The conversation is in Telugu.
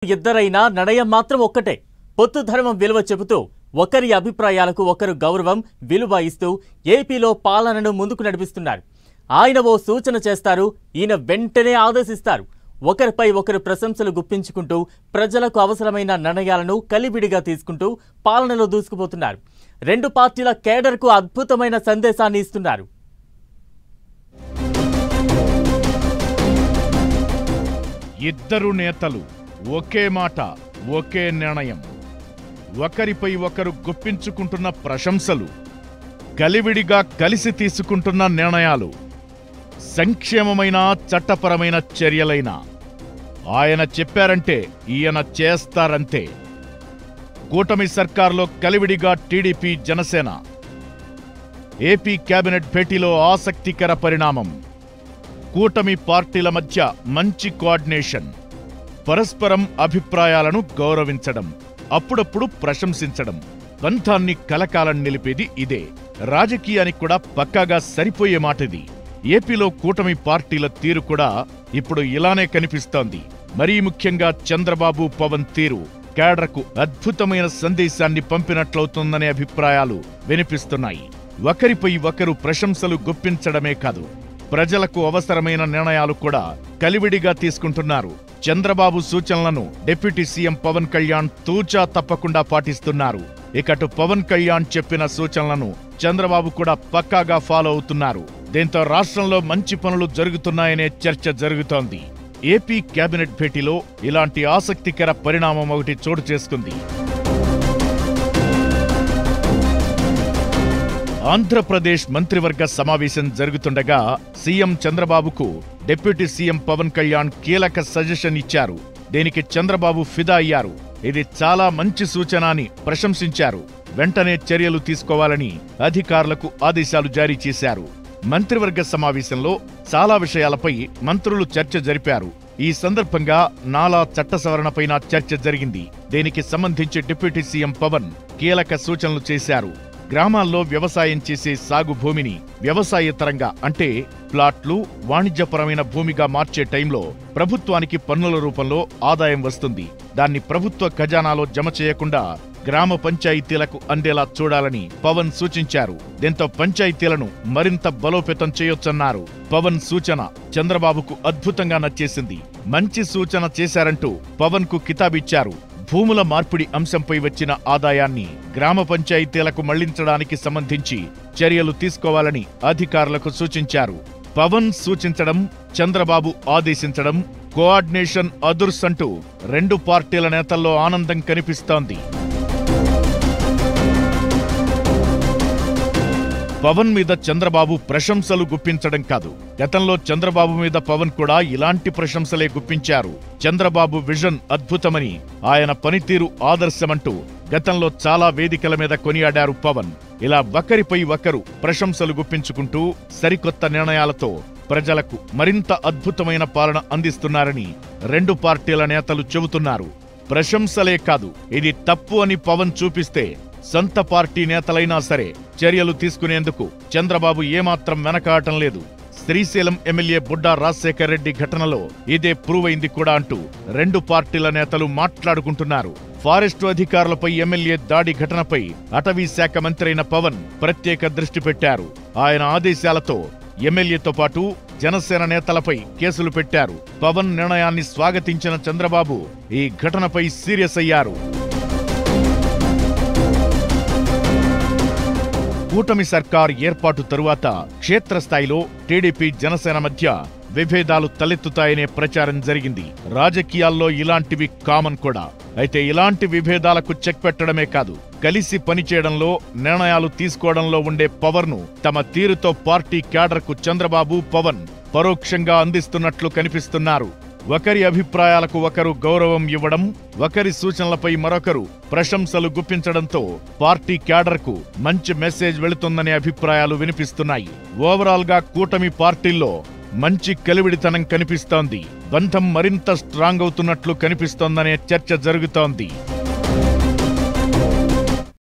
ఇద్దరైనా నడయం మాత్రం ఒక్కటే. పొత్తు ధర్మం విలువ చెబుతూ ఒకరి అభిప్రాయాలకు ఒకరు గౌరవం విలువ ఇస్తూ ఏపీలో పాలనను ముందుకు నడిపిస్తున్నారు. ఆయన ఓ సూచన చేస్తారు, ఈయన వెంటనే ఆదేశిస్తారు. ఒకరిపై ఒకరు ప్రశంసలు గుప్పించుకుంటూ ప్రజలకు అవసరమైన నిర్ణయాలను కలివిడిగా తీసుకుంటూ పాలనలో దూసుకుపోతున్నారు. రెండు పార్టీల కేడర్కు అద్భుతమైన సందేశాన్ని ఇస్తున్నారు. ఇద్దరు నేతలు ఒకే మాట, ఒకే నిర్ణయం. ఒకరిపై ఒకరు గుప్పించుకుంటున్న ప్రశంసలు, కలివిడిగా కలిసి తీసుకుంటున్న నిర్ణయాలు, సంక్షేమమైన చట్టపరమైన చర్యలైనా ఆయన చెప్పారంటే ఈయన చేస్తారంతే. కూటమి సర్కార్లో కలివిడిగా టీడీపీ జనసేన. ఏపీ కేబినెట్ భేటీలో ఆసక్తికర పరిణామం. కూటమి పార్టీల మధ్య మంచి కోఆర్డినేషన్, పరస్పరం అభిప్రాయాలను గౌరవించడం, అప్పుడప్పుడు ప్రశంసించడం. బంధాన్ని కలకాలం నిలిపేది ఇదే. రాజకీయానికి కూడా పక్కాగా సరిపోయే మాటిది. ఏపీలో కూటమి పార్టీల తీరు కూడా ఇప్పుడు ఇలానే కనిపిస్తోంది. మరీ ముఖ్యంగా చంద్రబాబు, పవన్ తీరు కేడర్కు అద్భుతమైన సందేశాన్ని పంపినట్లవుతుందనే అభిప్రాయాలు వినిపిస్తున్నాయి. ఒకరిపై ఒకరు ప్రశంసలు గుప్పించడమే కాదు, ప్రజలకు అవసరమైన నిర్ణయాలు కూడా కలివిడిగా తీసుకుంటున్నారు. చంద్రబాబు సూచనలను డిప్యూటీ సీఎం పవన్ కళ్యాణ్ తూచా తప్పకుండా పాటిస్తున్నారు. ఇకటు పవన్ కళ్యాణ్ చెప్పిన సూచనలను చంద్రబాబు కూడా పక్కాగా ఫాలో అవుతున్నారు. దీంతో రాష్ట్రంలో మంచి పనులు జరుగుతున్నాయనే చర్చ జరుగుతోంది. ఏపీ కేబినెట్ భేటీలో ఇలాంటి ఆసక్తికర పరిణామం ఒకటి చోటు చేసుకుంది. ఆంధ్రప్రదేశ్ మంత్రివర్గ సమావేశం జరుగుతుండగా సీఎం చంద్రబాబుకు డిప్యూటీ సీఎం పవన్ కళ్యాణ్ కీలక సజెషన్ ఇచ్చారు. దీనికి చంద్రబాబు ఫిదా అయ్యారు. ఇది చాలా మంచి సూచన అని ప్రశంసించారు. వెంటనే చర్యలు తీసుకోవాలని అధికారులకు ఆదేశాలు జారీ చేశారు. మంత్రివర్గ సమావేశంలో చాలా విషయాలపై మంత్రులు చర్చ జరిపారు. ఈ సందర్భంగా నాలా చట్ట సవరణపైన చర్చ జరిగింది. దీనికి సంబంధించి డిప్యూటీ సీఎం పవన్ కీలక సూచనలు చేశారు. గ్రామాల్లో వ్యవసాయం చేసే సాగు భూమిని వ్యవసాయేతరంగా అంటే ప్లాట్లు, వాణిజ్యపరమైన భూమిగా మార్చే టైంలో ప్రభుత్వానికి పన్నుల రూపంలో ఆదాయం వస్తుంది. దాన్ని ప్రభుత్వ ఖజానాలో జమ చేయకుండా గ్రామ పంచాయతీలకు అందేలా చూడాలని పవన్ సూచించారు. దీంతో పంచాయతీలను మరింత బలోపేతం చేయొచ్చన్నారు. పవన్ సూచన చంద్రబాబుకు అద్భుతంగా నచ్చేసింది. మంచి సూచన చేశారంటూ పవన్ కు కితాబిచ్చారు. భూముల మార్పిడి అంశంపై వచ్చిన ఆదాయాన్ని గ్రామ పంచాయతీలకు మళ్లించడానికి సంబంధించి చర్యలు తీసుకోవాలని అధికారులకు సూచించారు. పవన్ సూచించడం, చంద్రబాబు ఆదేశించడం, కోఆర్డినేషన్ అదుర్స్ అంటూ రెండు పార్టీల నేతల్లో ఆనందం కనిపిస్తోంది. పవన్ మీద చంద్రబాబు ప్రశంసలు గుప్పించడం కాదు, గతంలో చంద్రబాబు మీద పవన్ కూడా ఇలాంటి ప్రశంసలే గుప్పించారు. చంద్రబాబు విజన్ అద్భుతమని, ఆయన పనితీరు ఆదర్శమంటూ గతంలో చాలా వేదికల మీద కొనియాడారు పవన్. ఇలా ఒకరిపై ఒకరు ప్రశంసలు గుప్పించుకుంటూ సరికొత్త నిర్ణయాలతో ప్రజలకు మరింత అద్భుతమైన పాలన అందిస్తున్నారని రెండు పార్టీల నేతలు చెబుతున్నారు. ప్రశంసలే కాదు, ఇది తప్పు అని పవన్ చూపిస్తే సొంత పార్టీ నేతలైనా సరే చర్యలు తీసుకునేందుకు చంద్రబాబు ఏమాత్రం వెనకాడటం లేదు. శ్రీశైలం ఎమ్మెల్యే బుడ్డా రాజశేఖర్ రెడ్డి ఘటనలో ఇదే ప్రూవ్ అయింది కూడా అంటూ రెండు పార్టీల నేతలు మాట్లాడుకుంటున్నారు. ఫారెస్టు అధికారులపై ఎమ్మెల్యే దాడి ఘటనపై అటవీ శాఖ మంత్రి అయిన పవన్ ప్రత్యేక దృష్టి పెట్టారు. ఆయన ఆదేశాలతో ఎమ్మెల్యేతో పాటు జనసేన నేతలపై కేసులు పెట్టారు. పవన్ నిర్ణయాన్ని స్వాగతించిన చంద్రబాబు ఈ ఘటనపై సీరియస్ అయ్యారు. కూటమి సర్కార్ ఏర్పాటు తరువాత క్షేత్రస్థాయిలో టీడీపీ, జనసేన మధ్య విభేదాలు తలెత్తుతాయనే ప్రచారం జరిగింది. రాజకీయాల్లో ఇలాంటివి కామన్ కూడా. అయితే ఇలాంటి విభేదాలకు చెక్ పెట్టడమే కాదు, కలిసి పనిచేయడంలో, నిర్ణయాలు తీసుకోవడంలో ఉండే పవర్ను తమ తీరుతో పార్టీ క్యాడర్కు చంద్రబాబు, పవన్ పరోక్షంగా అందిస్తున్నట్లు కనిపిస్తున్నారు. ఒకరి అభిప్రాయాలకు ఒకరు గౌరవం ఇవ్వడం, ఒకరి సూచనలపై మరొకరు ప్రశంసలు గుప్పించడంతో పార్టీ క్యాడర్కు మంచి మెసేజ్ వెళుతుందనే అభిప్రాయాలు వినిపిస్తున్నాయి. ఓవరాల్ గా కూటమి పార్టీల్లో మంచి కలివిడితనం కనిపిస్తోంది. బంధం మరింత స్ట్రాంగ్ అవుతున్నట్లు కనిపిస్తోందనే చర్చ జరుగుతోంది.